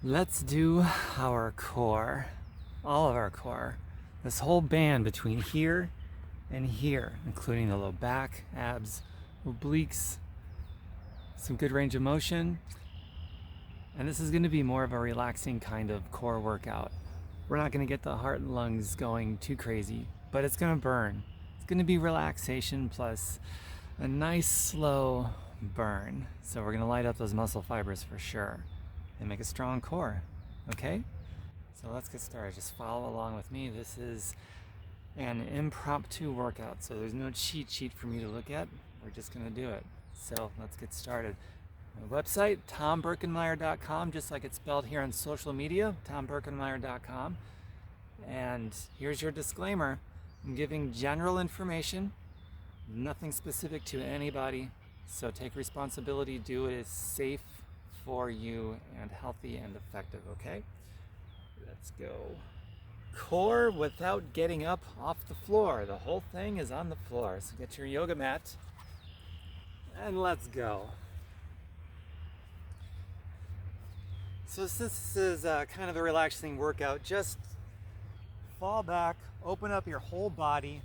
Let's do our core, all of our core. This whole band between here and here, including the low back, abs, obliques, some good range of motion. And this is going to be more of a relaxing kind of core workout. We're not going to get the heart and lungs going too crazy, but it's going to burn. It's going to be relaxation plus a nice slow burn. So we're going to light up those muscle fibers for sure and make a strong core. Okay? So let's get started. Just follow along with me. This is an impromptu workout, so there's no cheat sheet for me to look at. We're just going to do it. So let's get started. My website, tomberkenmeyer.com, just like it's spelled here on social media, tomberkenmeyer.com. And here's your disclaimer. I'm giving general information, nothing specific to anybody. So take responsibility, do it as safe for you and healthy and effective, okay? Let's go. Core without getting up off the floor. The whole thing is on the floor. So get your yoga mat and let's go. So this is kind of a relaxing workout. Just fall back, open up your whole body,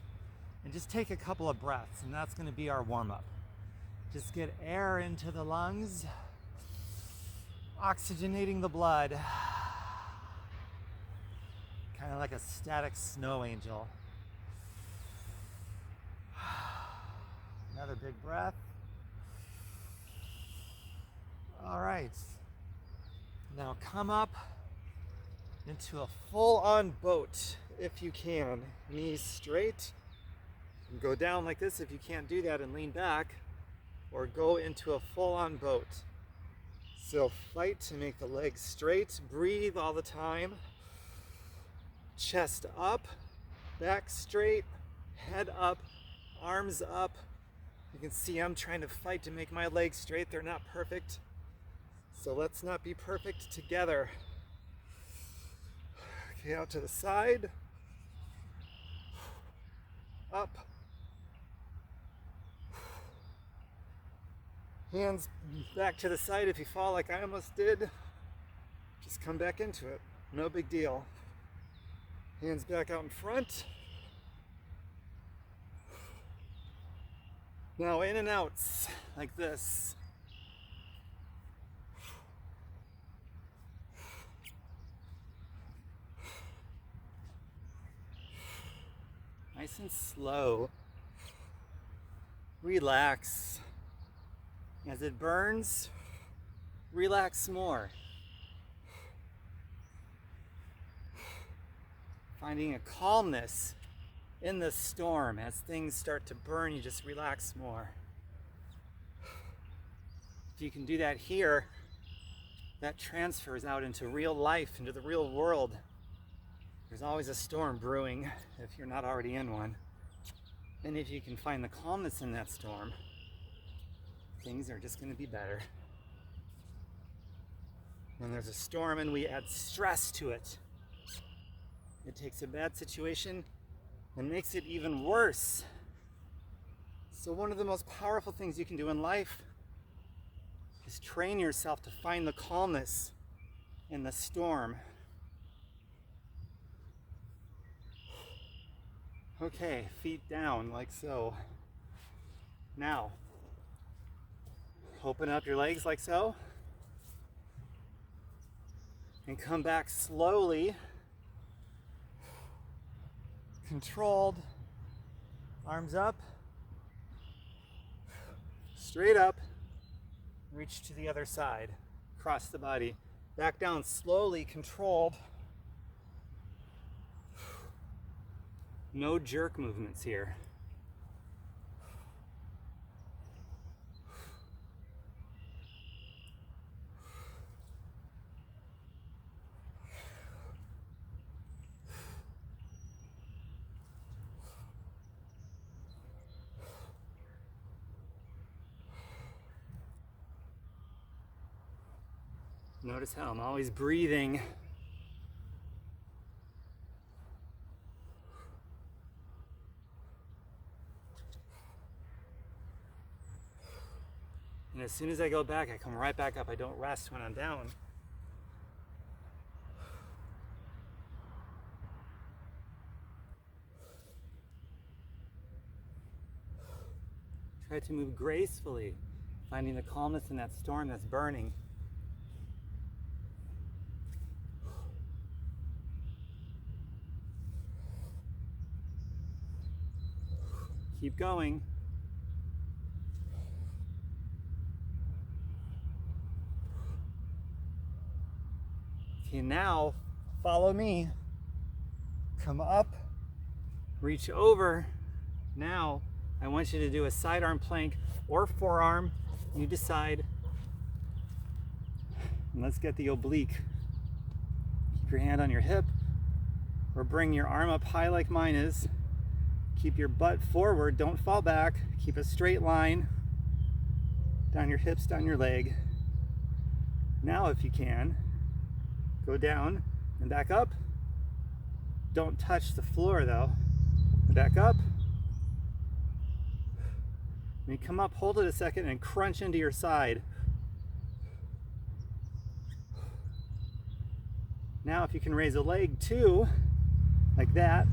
and just take a couple of breaths, and that's going to be our warm-up. Just get air into the lungs, oxygenating the blood, kind of like a static snow angel. Another big breath. All right. Now come up into a full-on boat if you can. Knees straight. And go down like this if you can't do that and lean back. Or go into a full-on boat. So fight to make the legs straight. Breathe all the time. Chest up. Back straight. Head up. Arms up. You can see I'm trying to fight to make my legs straight. They're not perfect. So let's not be perfect together. Okay, out to the side. Up. Hands back to the side if you fall like I almost did. Just come back into it. No big deal. Hands back out in front. Now in and outs like this. Nice and slow. Relax. As it burns, relax more. Finding a calmness in the storm. As things start to burn, you just relax more. If you can do that here, that transfers out into real life, into the real world. There's always a storm brewing if you're not already in one. And if you can find the calmness in that storm, things are just going to be better. When there's a storm and we add stress to it, it takes a bad situation and makes it even worse. So one of the most powerful things you can do in life is train yourself to find the calmness in the storm. Okay, feet down like so. Now, open up your legs like so. And come back slowly. Controlled. Arms up. Straight up. Reach to the other side. Cross the body. Back down slowly, controlled. No jerk movements here. Notice how I'm always breathing. And as soon as I go back, I come right back up. I don't rest when I'm down. Try to move gracefully, finding the calmness in that storm that's burning. Keep going. Okay, now follow me. Come up, reach over. Now I want you to do a sidearm plank or forearm. You decide. And let's get the oblique. Keep your hand on your hip or bring your arm up high like mine is. Keep your butt forward, don't fall back. Keep a straight line down your hips, down your leg. Now if you can, go down and back up. Don't touch the floor though. Back up. When you come up, hold it a second and crunch into your side. Now if you can raise a leg too, like that.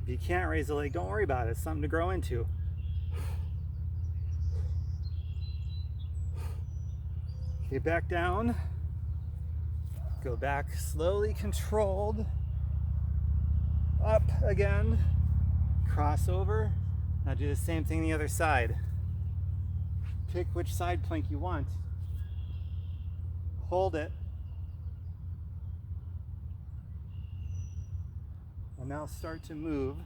If you can't raise a leg, don't worry about it. It's something to grow into. Okay, back down. Go back slowly, controlled. Up again. Cross over. Now do the same thing the other side. Pick which side plank you want. Hold it. And now start to move.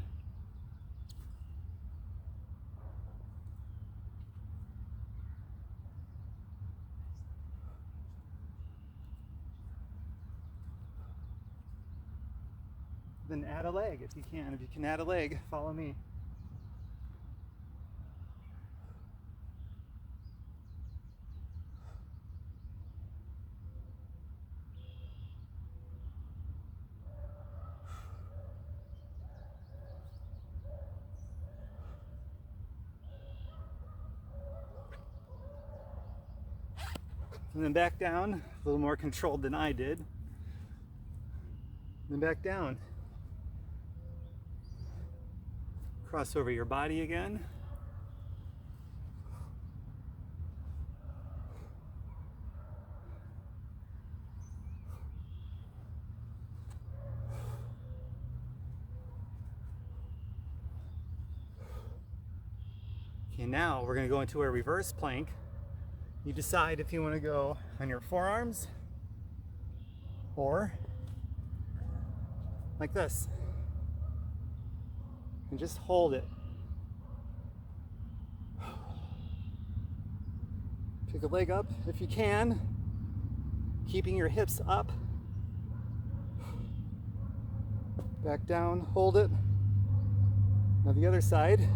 Then add a leg if you can. If you can add a leg, follow me. And then back down, a little more controlled than I did. And then back down. Cross over your body again. Okay, now we're going to go into a reverse plank. You decide if you want to go on your forearms or like this. And just hold it. Pick a leg up if you can, keeping your hips up. Back down, hold it. Now the other side.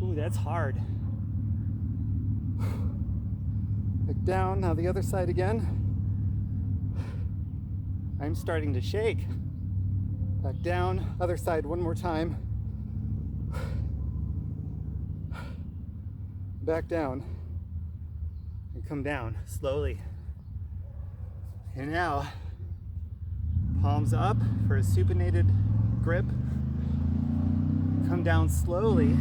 Ooh, that's hard. Back down, now the other side again. I'm starting to shake. Back down, other side one more time. Back down. And come down slowly. And now, palms up for a supinated grip. Come down slowly.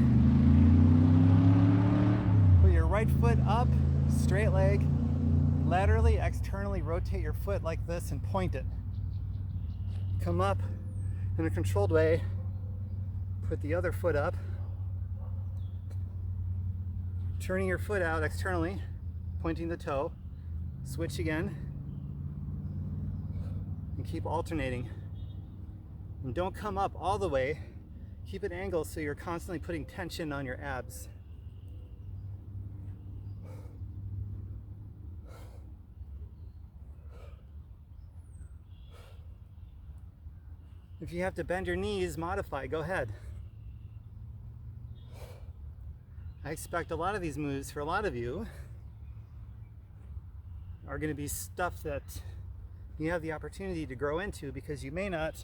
Put your right foot up, straight leg. Laterally, externally rotate your foot like this and point it. Come up in a controlled way. Put the other foot up. Turning your foot out externally, pointing the toe. Switch again. And keep alternating. And don't come up all the way. Keep it angled so you're constantly putting tension on your abs. If you have to bend your knees, modify, go ahead. I expect a lot of these moves for a lot of you are going to be stuff that you have the opportunity to grow into because you may not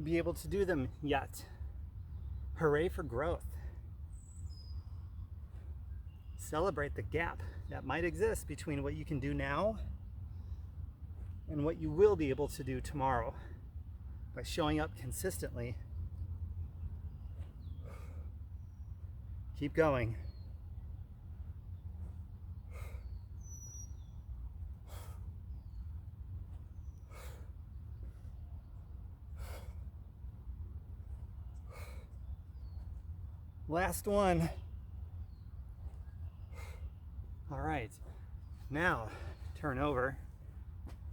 be able to do them yet. Hooray for growth. celebrate the gap that might exist between what you can do now and what you will be able to do tomorrow by showing up consistently. Keep going. Last one. All right, now turn over,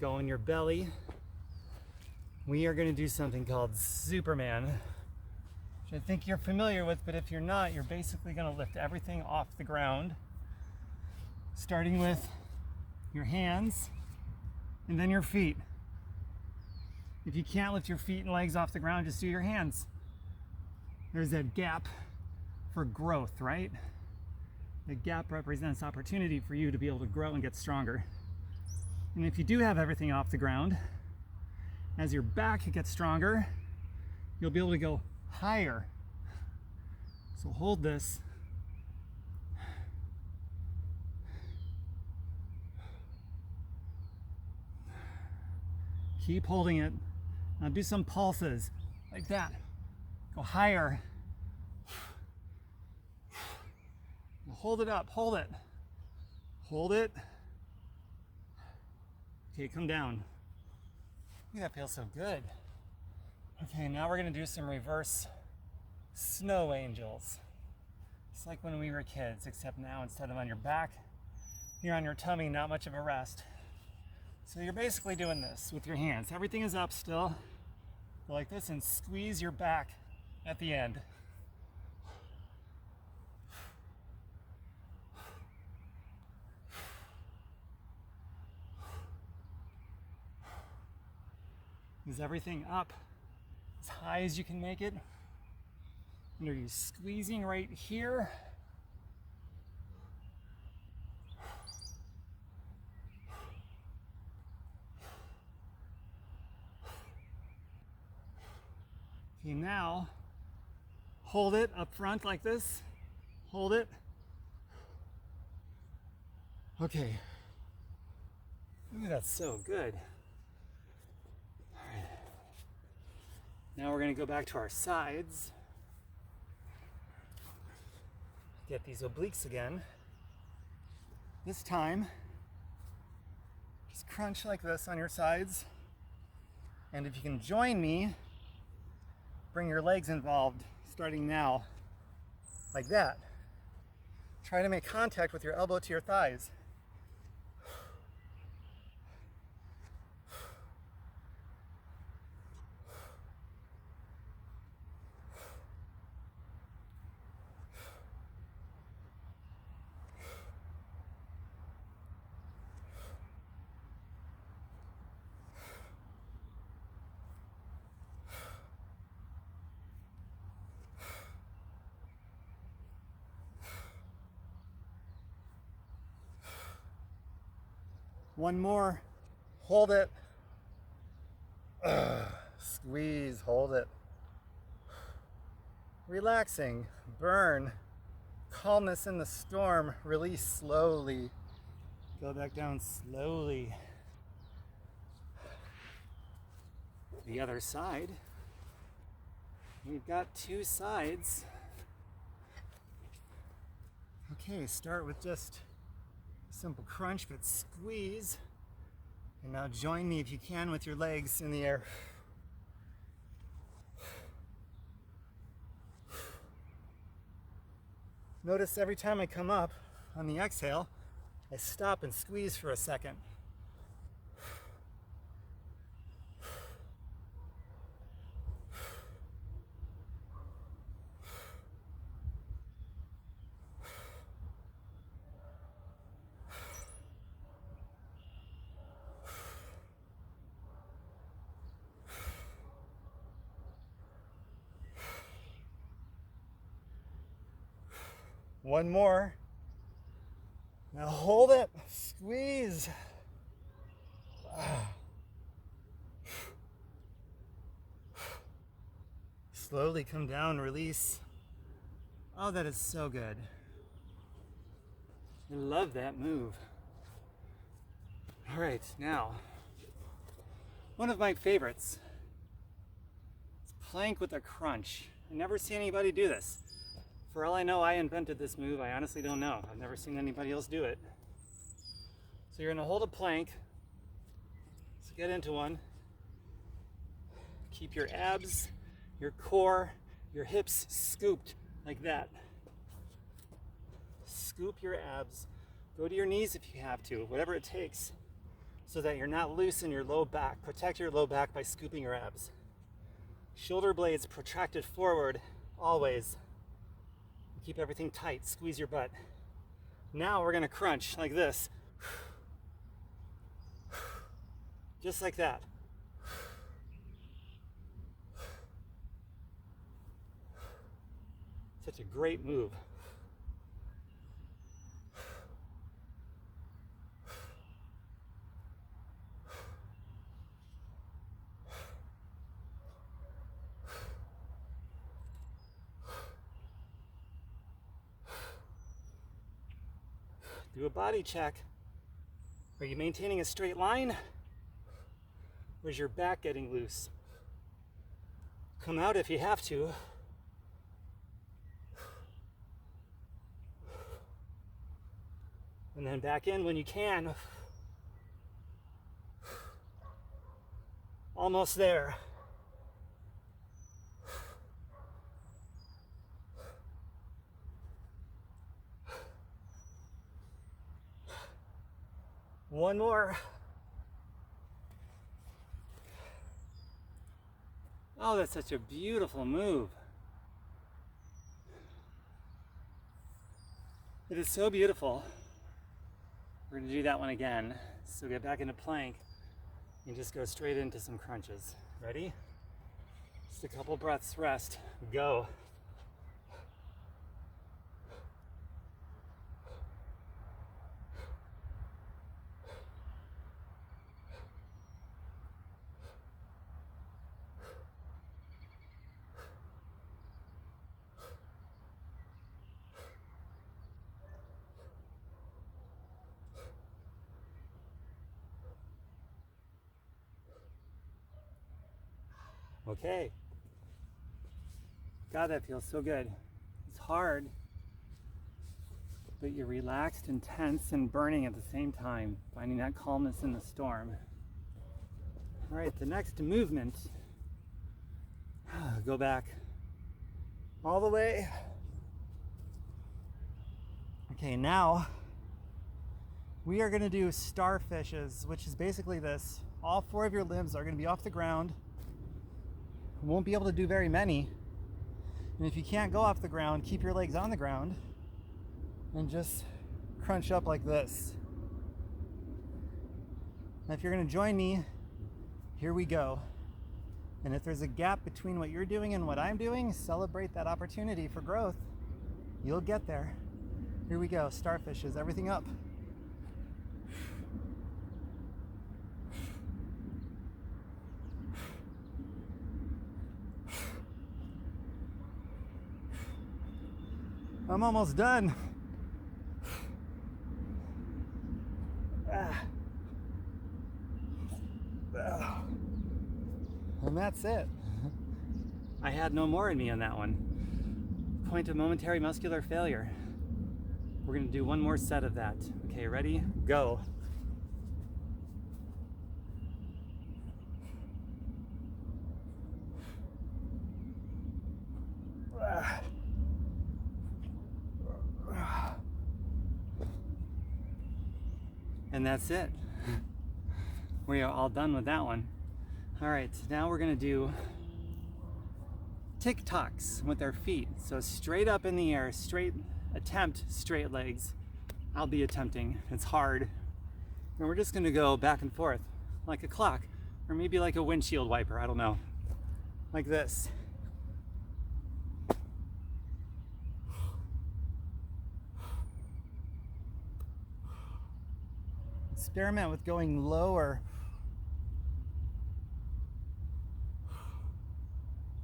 go on your belly. We are gonna do something called Superman, which I think you're familiar with, but if you're not, you're basically gonna lift everything off the ground, starting with your hands and then your feet. If you can't lift your feet and legs off the ground, just do your hands. There's that gap for growth, right? The gap represents opportunity for you to be able to grow and get stronger. And if you do have everything off the ground, as your back gets stronger, you'll be able to go higher. So hold this. Keep holding it. Now do some pulses like that. Go higher. Hold it up, hold it. Hold it. Okay, come down. That feels so good. Okay, now we're gonna do some reverse snow angels. It's like when we were kids, except now instead of on your back, you're on your tummy, not much of a rest. So you're basically doing this with your hands. Everything is up still. Go like this and squeeze your back at the end. Is everything up as high as you can make it? And are you squeezing right here? Okay, now hold it up front like this. Hold it. Okay. Ooh, that's so good. Now we're going to go back to our sides. Get these obliques again. This time, just crunch like this on your sides. And if you can join me, bring your legs involved, starting now, like that. Try to make contact with your elbow to your thighs. One more. Hold it. Squeeze, hold it. Relaxing, burn. Calmness in the storm, release slowly. Go back down slowly. The other side. We've got two sides. Okay, start with just simple crunch, but squeeze. And now join me if you can with your legs in the air. Notice every time I come up on the exhale, I stop and squeeze for a second. One more. Now hold it, squeeze. Slowly come down, release. Oh, that is so good. I love that move. All right, now, one of my favorites is plank with a crunch. I never see anybody do this. For all I know, I invented this move. I honestly don't know. I've never seen anybody else do it. So you're gonna hold a plank. So get into one. Keep your abs, your core, your hips scooped like that. Scoop your abs. Go to your knees if you have to, whatever it takes, so that you're not loose in your low back. Protect your low back by scooping your abs. Shoulder blades protracted forward, always. Keep everything tight, squeeze your butt. Now we're gonna crunch like this. Just like that. Such a great move. Do a body check. Are you maintaining a straight line? Or is your back getting loose? Come out if you have to. And then back in when you can. Almost there. One more. Oh, that's such a beautiful move. It is so beautiful. We're gonna do that one again. So get back into plank and just go straight into some crunches. Ready? Just a couple breaths, rest, go. Okay. God, that feels so good. It's hard, but you're relaxed and tense and burning at the same time, finding that calmness in the storm. All right, the next movement, go back all the way. Okay, now we are gonna do starfishes, which is basically this. All four of your limbs are gonna be off the ground. You won't be able to do very many. And if you can't go off the ground, keep your legs on the ground and just crunch up like this. Now, if you're gonna join me, here we go. And if there's a gap between what you're doing and what I'm doing, celebrate that opportunity for growth. You'll get there. Here we go, starfishes, everything up. I'm almost done. And that's it. I had no more in me on that one. Point of momentary muscular failure. We're gonna do one more set of that. Okay, ready? Go. And that's it. We are all done with that one. All right, now we're gonna do TikToks with our feet. So straight up in the air, attempt straight legs. I'll be attempting, it's hard. And we're just gonna go back and forth like a clock, or maybe like a windshield wiper, I don't know. Like this. Experiment with going lower.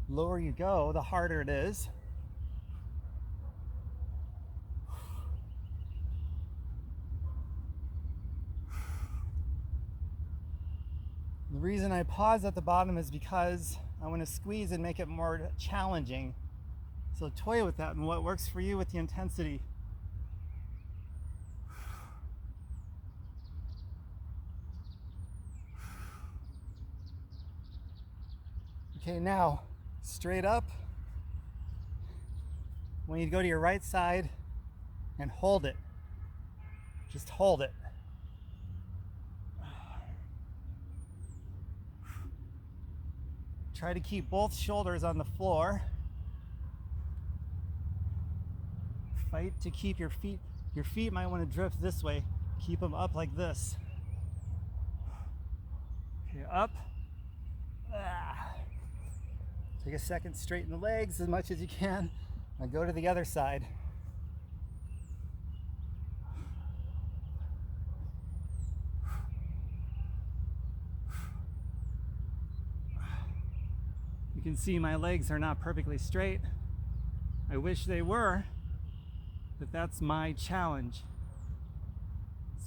Lower you go, the harder it is. The reason I pause at the bottom is because I want to squeeze and make it more challenging. So toy with that and what works for you with the intensity. Okay, now straight up. I want you to go to your right side and hold it. Just hold it. Try to keep both shoulders on the floor. Fight to keep your feet might want to drift this way. Keep them up like this. Okay, up. Take a second, straighten the legs as much as you can. Now go to the other side. You can see my legs are not perfectly straight. I wish they were, but that's my challenge.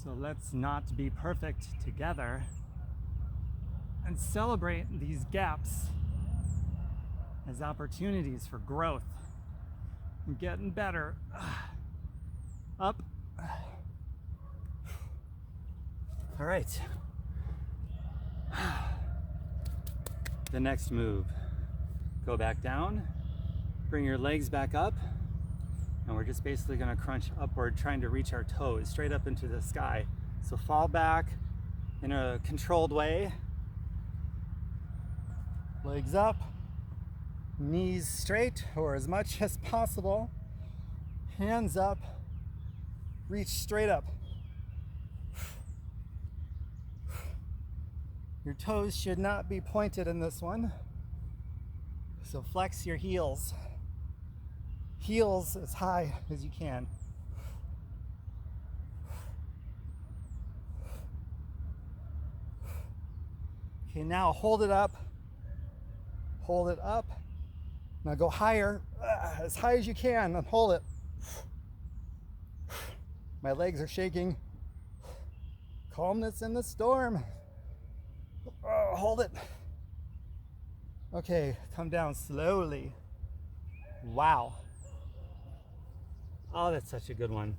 So let's not be perfect together and celebrate these gaps as opportunities for growth. I'm getting better. Up. All right. The next move. Go back down, bring your legs back up, and we're just basically gonna crunch upward, trying to reach our toes straight up into the sky. So fall back in a controlled way. Legs up, knees straight or as much as possible. Hands up, reach straight up. Your toes should not be pointed in this one. So flex your heels. Heels as high as you can. Okay, now hold it up. Hold it up. Now go higher, as high as you can, and hold it. My legs are shaking. Calmness in the storm. Hold it. Okay, come down slowly. Wow. Oh, that's such a good one.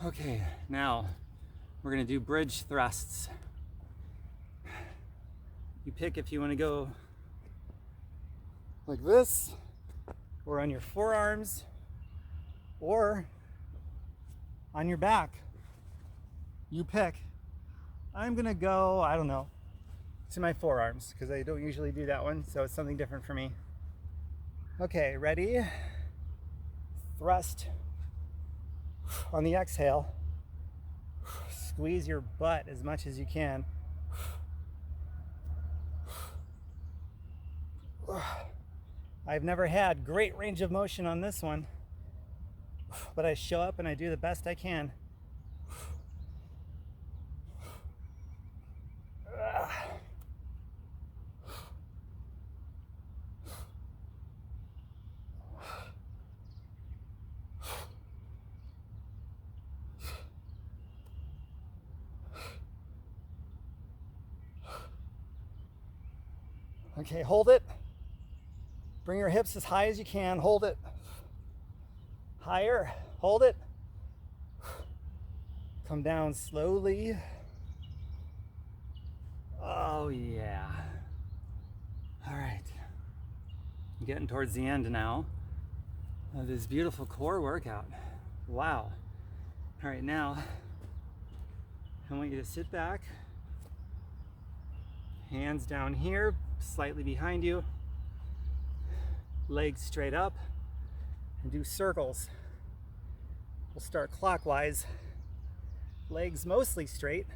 Okay, now we're gonna do bridge thrusts. You pick if you want to go like this, or on your forearms, or on your back. You pick. I'm gonna go, I don't know, to my forearms, because I don't usually do that one, so it's something different for me. Okay, ready? Thrust. On the exhale, squeeze your butt as much as you can. I've never had great range of motion on this one, but I show up and I do the best I can. Okay, hold it. Bring your hips as high as you can. Hold it. Higher. Hold it. Come down slowly. Oh, yeah. All right. I'm getting towards the end now of this beautiful core workout. Wow. All right, now I want you to sit back. Hands down here, slightly behind you. Legs straight up, and do circles. We'll start clockwise. Legs mostly straight.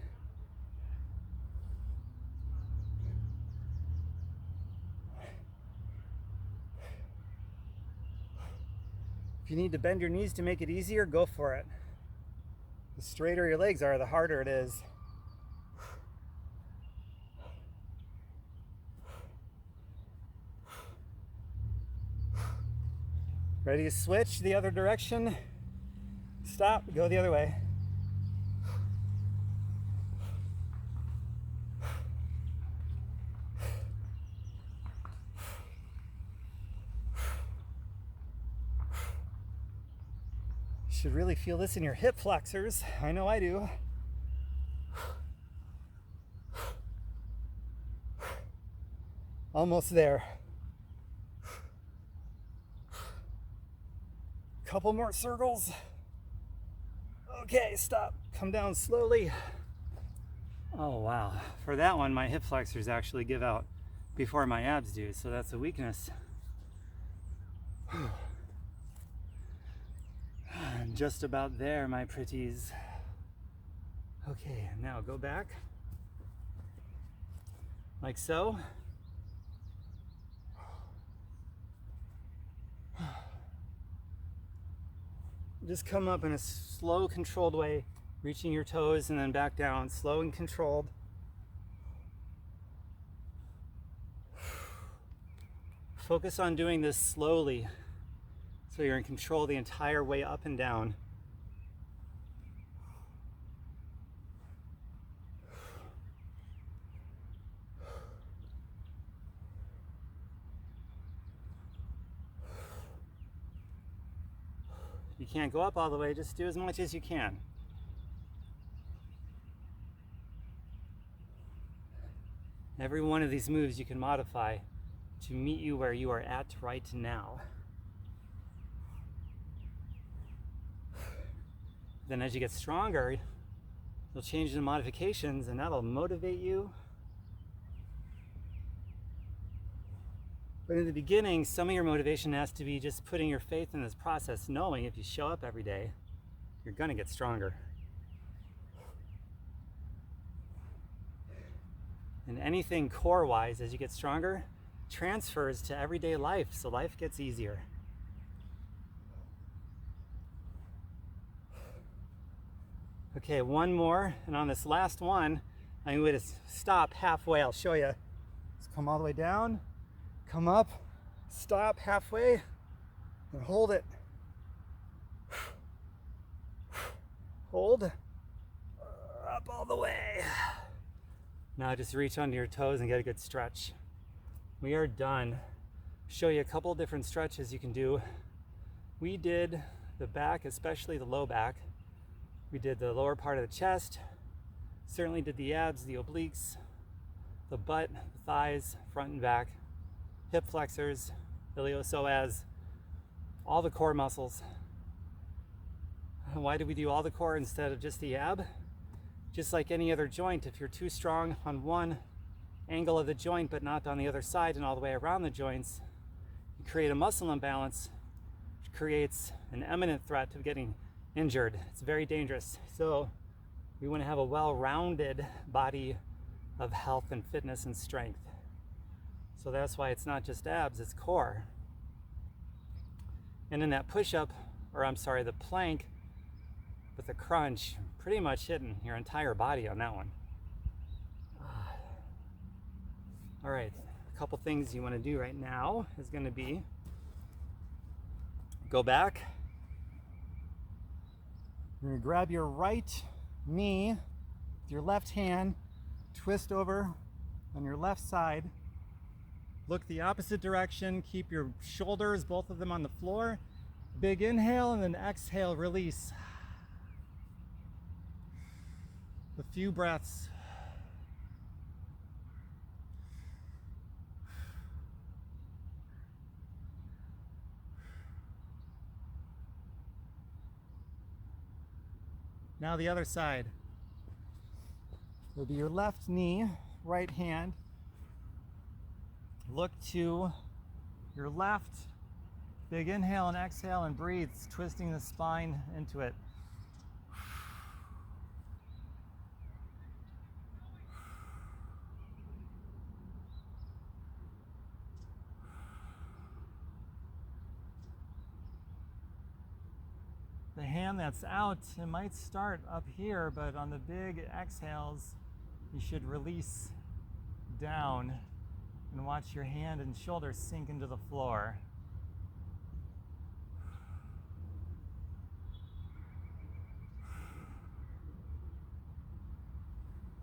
If you need to bend your knees to make it easier, go for it. The straighter your legs are, the harder it is. Ready to switch the other direction? Stop, go the other way. should really feel this in your hip flexors. I know I do. Almost there. Couple more circles. Okay, stop. Come down slowly. Oh wow. For that one, my hip flexors actually give out before my abs do, so that's a weakness. I'm just about there, my pretties. Okay, now go back. Like so. Just come up in a slow, controlled way, reaching your toes and then back down, slow and controlled. Focus on doing this slowly so you're in control the entire way up and down. You can't go up all the way, just do as much as you can. Every one of these moves you can modify to meet you where you are at right now. Then as you get stronger, you'll change the modifications and that'll motivate you. But in the beginning, some of your motivation has to be just putting your faith in this process, knowing if you show up every day, you're gonna get stronger. And anything core-wise, as you get stronger, transfers to everyday life, so life gets easier. Okay, one more, and on this last one, I'm going to stop halfway. I'll show you. Just come all the way down, come up, stop halfway, and hold it. Hold, up all the way. Now just reach under your toes and get a good stretch. We are done. Show you a couple different stretches you can do. We did the back, especially the low back. We did the lower part of the chest, certainly did the abs, the obliques, the butt, the thighs, front and back, hip flexors, iliopsoas, all the core muscles. Why do we do all the core instead of just the ab? Just like any other joint, if you're too strong on one angle of the joint but not on the other side and all the way around the joints, you create a muscle imbalance, which creates an imminent threat of getting injured. It's very dangerous. So we want to have a well-rounded body of health and fitness and strength. So that's why it's not just abs, it's core. And in that push-up, or I'm sorry, the plank with the crunch, pretty much hitting your entire body on that one. All right, a couple things you want to do right now is going to be go back. You're going to grab your right knee with your left hand, twist over on your left side, look the opposite direction, keep your shoulders, both of them on the floor. Big inhale and then exhale, release. A few breaths. Now the other side. It'll be your left knee, right hand. Look to your left. Big inhale and exhale and breathe, twisting the spine into it. The hand that's out, it might start up here, but on the big exhales, you should release down and watch your hand and shoulders sink into the floor.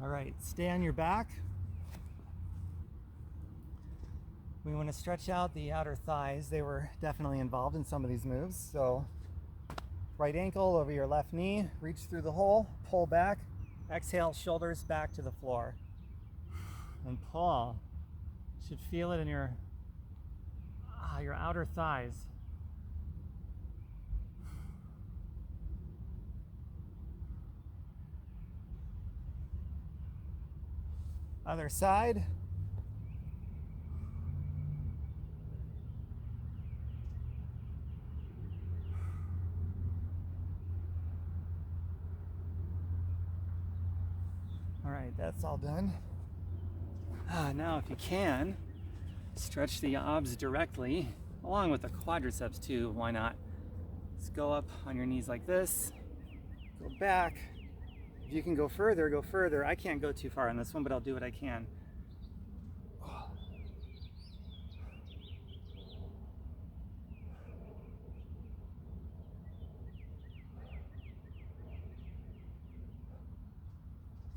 All right, stay on your back. We want to stretch out the outer thighs. They were definitely involved in some of these moves, so Right ankle over your left knee, reach through the hole, pull back, exhale, shoulders back to the floor. And pull. You should feel it in your outer thighs. Other side. All right, that's all done. Now if you can, stretch the abs directly, along with the quadriceps too, why not? Just go up on your knees like this, go back. If you can go further, go further. I can't go too far on this one, but I'll do what I can.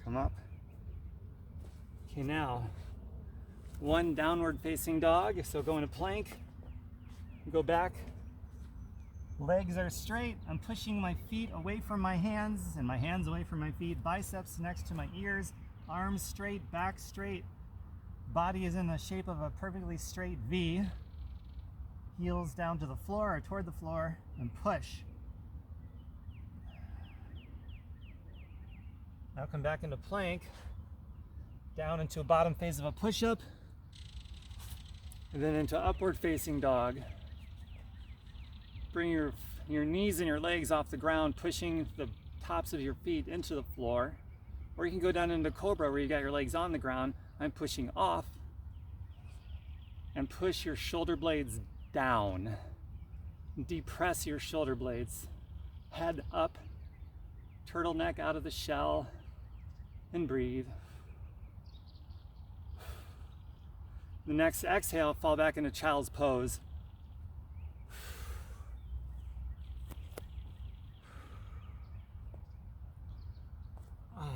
Come up. Okay, now, one downward facing dog. So go into plank, go back. Legs are straight. I'm pushing my feet away from my hands and my hands away from my feet. Biceps next to my ears, arms straight, back straight. Body is in the shape of a perfectly straight V. Heels down to the floor or toward the floor, and push. Now come back into plank, down into a bottom phase of a push-up, and then into upward facing dog. Bring your knees and your legs off the ground, pushing the tops of your feet into the floor. Or you can go down into cobra where you got your legs on the ground. I'm pushing off, and push your shoulder blades down. Depress your shoulder blades. Head up, turtleneck out of the shell, and breathe. The next exhale, fall back into child's pose.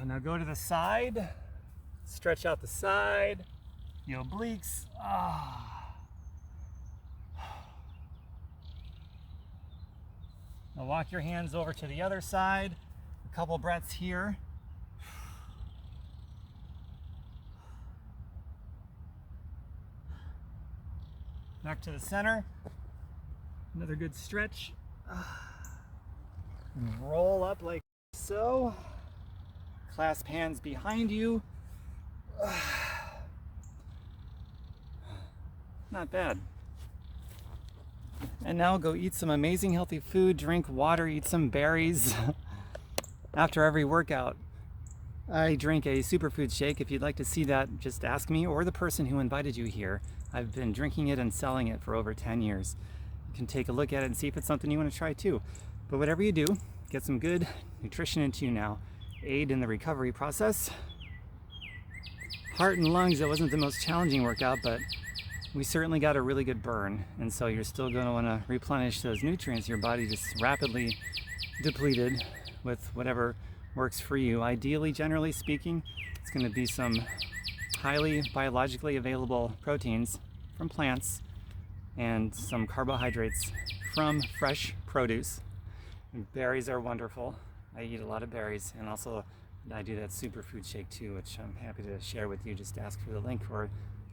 Now go to the side, stretch out the side, the obliques. Now walk your hands over to the other side, a couple breaths here. Back to the center, another good stretch. And roll up like so. Clasp hands behind you. Not bad. And now go eat some amazing healthy food, drink water, eat some berries. After every workout, I drink a Superfoods shake. If you'd like to see that, just ask me or the person who invited you here. I've been drinking it and selling it for over 10 years. You can take a look at it and see if it's something you want to try too. But whatever you do, get some good nutrition into you now. Aid in the recovery process. Heart and lungs, it wasn't the most challenging workout, but we certainly got a really good burn. And so you're still going to want to replenish those nutrients. Your body just rapidly depleted with whatever works for you. Ideally, generally speaking, it's going to be some highly biologically available proteins from plants and some carbohydrates from fresh produce. And berries are wonderful. I eat a lot of berries, and also I do that superfood shake too, which I'm happy to share with you. Just ask for the link or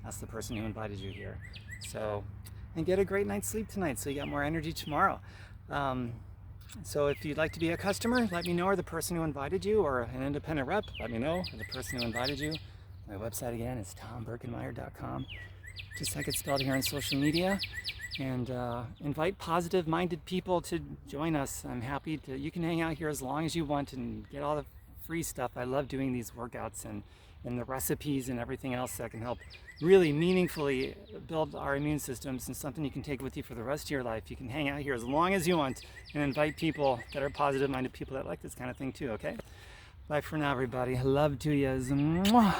ask the person who invited you here. So, and get a great night's sleep tonight so you got more energy tomorrow. So if you'd like to be a customer, let me know, or the person who invited you, or an independent rep, let me know, or the person who invited you. My website again is tombirkenmeyer.com. Just like it's spelled here on social media. And invite positive-minded people to join us. I'm happy to, you can hang out here as long as you want and get all the free stuff. I love doing these workouts and the recipes and everything else that can help really meaningfully build our immune systems, and something you can take with you for the rest of your life. You can hang out here as long as you want and invite people that are positive-minded people that like this kind of thing too, okay? Bye for now, everybody. Love to yous. Mwah.